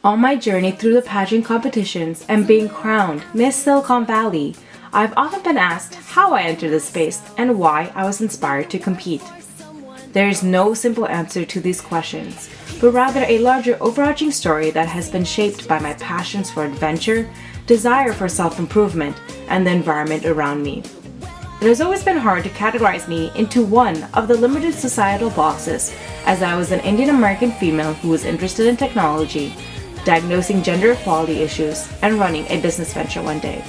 On my journey through the pageant competitions and being crowned Miss Silicon Valley, I've often been asked how I entered this space and why I was inspired to compete. There is no simple answer to these questions, but rather a larger overarching story that has been shaped by my passions for adventure, desire for self-improvement, and the environment around me. It has always been hard to categorize me into one of the limited societal boxes, as I was an Indian American female who was interested in technology, diagnosing gender equality issues, and running a business venture one day.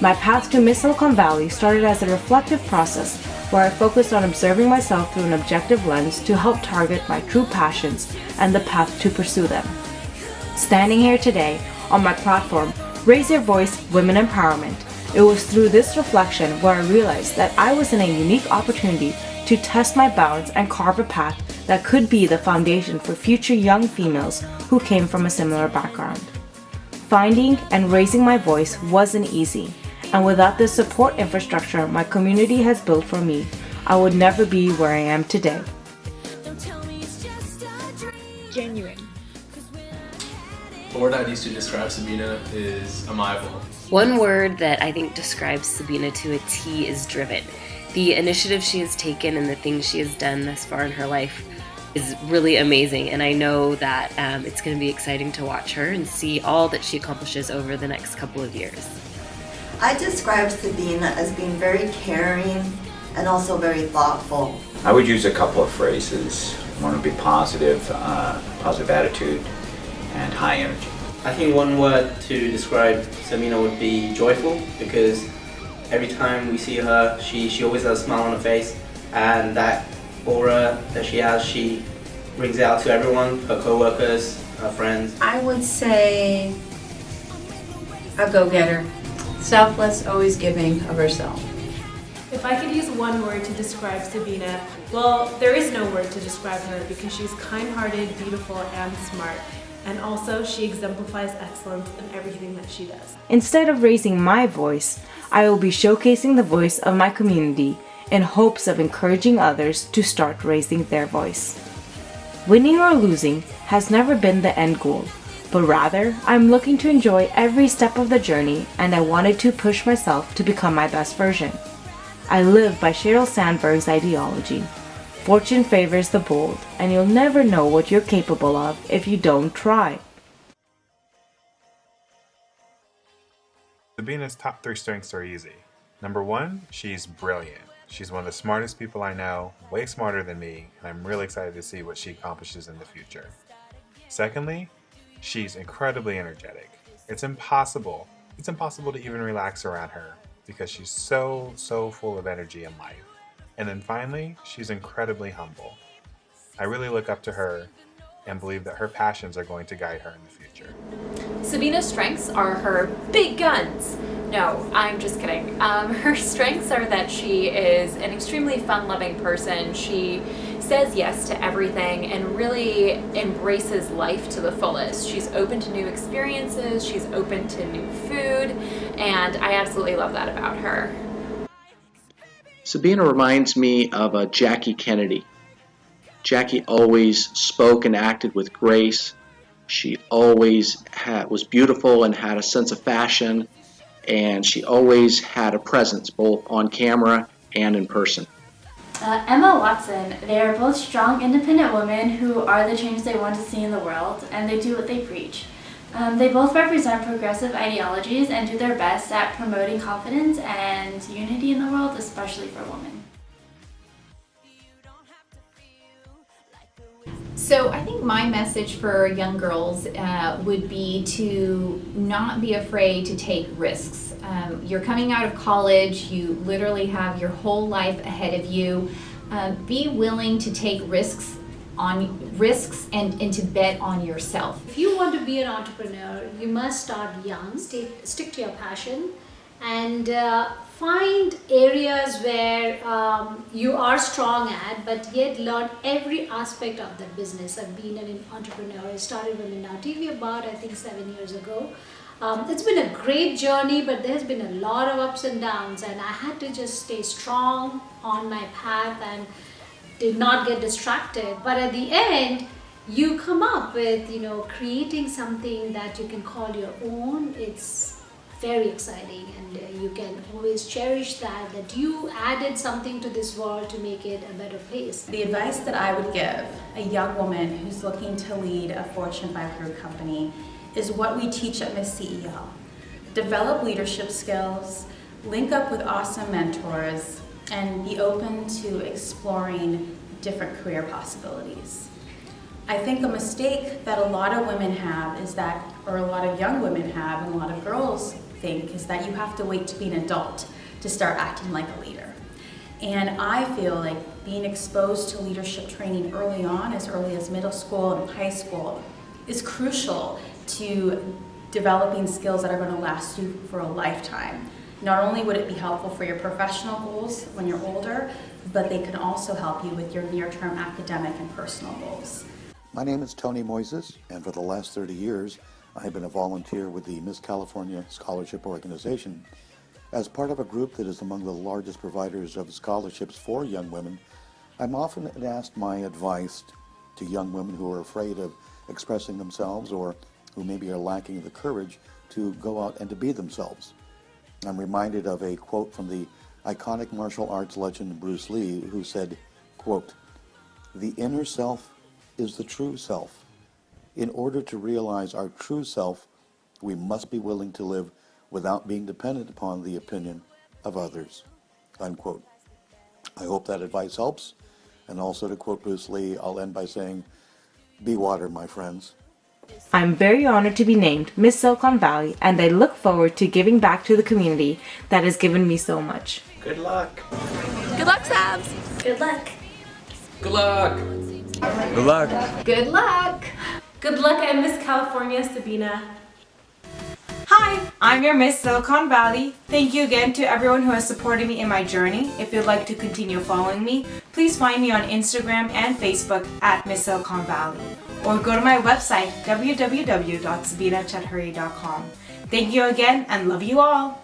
My path to Miss Silicon Valley started as a reflective process where I focused on observing myself through an objective lens to help target my true passions and the path to pursue them. Standing here today on my platform, Raise Your Voice Women Empowerment, it was through this reflection where I realized that I was in a unique opportunity to test my bounds and carve a path that could be the foundation for future young females who came from a similar background. Finding and raising my voice wasn't easy, and without the support infrastructure my community has built for me, I would never be where I am today. Genuine. The word I'd use to describe Sabina is amiable. One word that I think describes Sabina to a T is driven. The initiative she has taken and the things she has done thus far in her life is really amazing, and I know that it's going to be exciting to watch her and see all that she accomplishes over the next couple of years. I describe Sabina as being very caring and also very thoughtful. I would use a couple of phrases. One would be positive, positive attitude, and high energy. I think one word to describe Sabina would be joyful, because every time we see her, she always has a smile on her face, and that aura that she has, she brings it out to everyone, her co-workers, her friends. I would say a go-getter. Selfless, always giving of herself. If I could use one word to describe Sabina, well, there is no word to describe her because she's kind-hearted, beautiful, and smart. And also, she exemplifies excellence in everything that she does. Instead of raising my voice, I will be showcasing the voice of my community in hopes of encouraging others to start raising their voice. Winning or losing has never been the end goal, but rather I'm looking to enjoy every step of the journey, and I wanted to push myself to become my best version. I live by Sheryl Sandberg's ideology. Fortune favors the bold, and you'll never know what you're capable of if you don't try. Sabina's top 3 strengths are easy. Number 1, she's brilliant. She's one of the smartest people I know, way smarter than me, and I'm really excited to see what she accomplishes in the future. Secondly, she's incredibly energetic. It's impossible to even relax around her because she's so full of energy and life. And then finally, she's incredibly humble. I really look up to her and believe that her passions are going to guide her in the future. Sabina's strengths are her big guns. No, I'm just kidding. Her strengths are that she is an extremely fun-loving person. She says yes to everything and really embraces life to the fullest. She's open to new experiences, she's open to new food, and I absolutely love that about her. Sabina reminds me of Jackie Kennedy. Jackie always spoke and acted with grace. She always was beautiful and had a sense of fashion, and she always had a presence both on camera and in person. Emma Watson. They are both strong, independent women who are the change they want to see in the world, and they do what they preach. They both represent progressive ideologies and do their best at promoting confidence and unity in the world, especially for women. So I think my message for young girls would be to not be afraid to take risks. You're coming out of college, you literally have your whole life ahead of you. Be willing to take risks and to bet on yourself. If you want to be an entrepreneur, you must start young, stick to your passion, and find areas where you are strong at, but yet learn every aspect of the business. I've been an entrepreneur. I started Women Now TV about, I think, 7 years ago. It's been a great journey, but there's been a lot of ups and downs, and I had to just stay strong on my path and did not get distracted. But at the end, you come up with, creating something that you can call your own. It's very exciting, and you can always cherish that you added something to this world to make it a better place. The advice that I would give a young woman who's looking to lead a Fortune 500 company is what we teach at Miss CEO. Develop leadership skills, link up with awesome mentors, and be open to exploring different career possibilities. I think a mistake that a lot of women have is that, or a lot of young women have, and a lot of girls think, is that you have to wait to be an adult to start acting like a leader. And I feel like being exposed to leadership training early on, as early as middle school and high school, is crucial to developing skills that are going to last you for a lifetime. Not only would it be helpful for your professional goals when you're older, but they can also help you with your near-term academic and personal goals. My name is Tony Moises, and for the last 30 years, I have been a volunteer with the Miss California Scholarship Organization. As part of a group that is among the largest providers of scholarships for young women, I'm often asked my advice to young women who are afraid of expressing themselves or who maybe are lacking the courage to go out and to be themselves. I'm reminded of a quote from the iconic martial arts legend Bruce Lee, who said, quote, "The inner self is the true self. In order to realize our true self, we must be willing to live without being dependent upon the opinion of others." Unquote. I hope that advice helps. And also, to quote Bruce Lee, I'll end by saying, be water, my friends. I'm very honored to be named Miss Silicon Valley, and I look forward to giving back to the community that has given me so much. Good luck. Good luck, Sabs. Good luck. Good luck. Good luck. Good luck. Good luck at Miss California, Sabina. Hi, I'm your Miss Silicon Valley. Thank you again to everyone who has supported me in my journey. If you'd like to continue following me, please find me on Instagram and Facebook at Miss Silicon Valley, or go to my website www.sabinachaudhuri.com. Thank you again and love you all.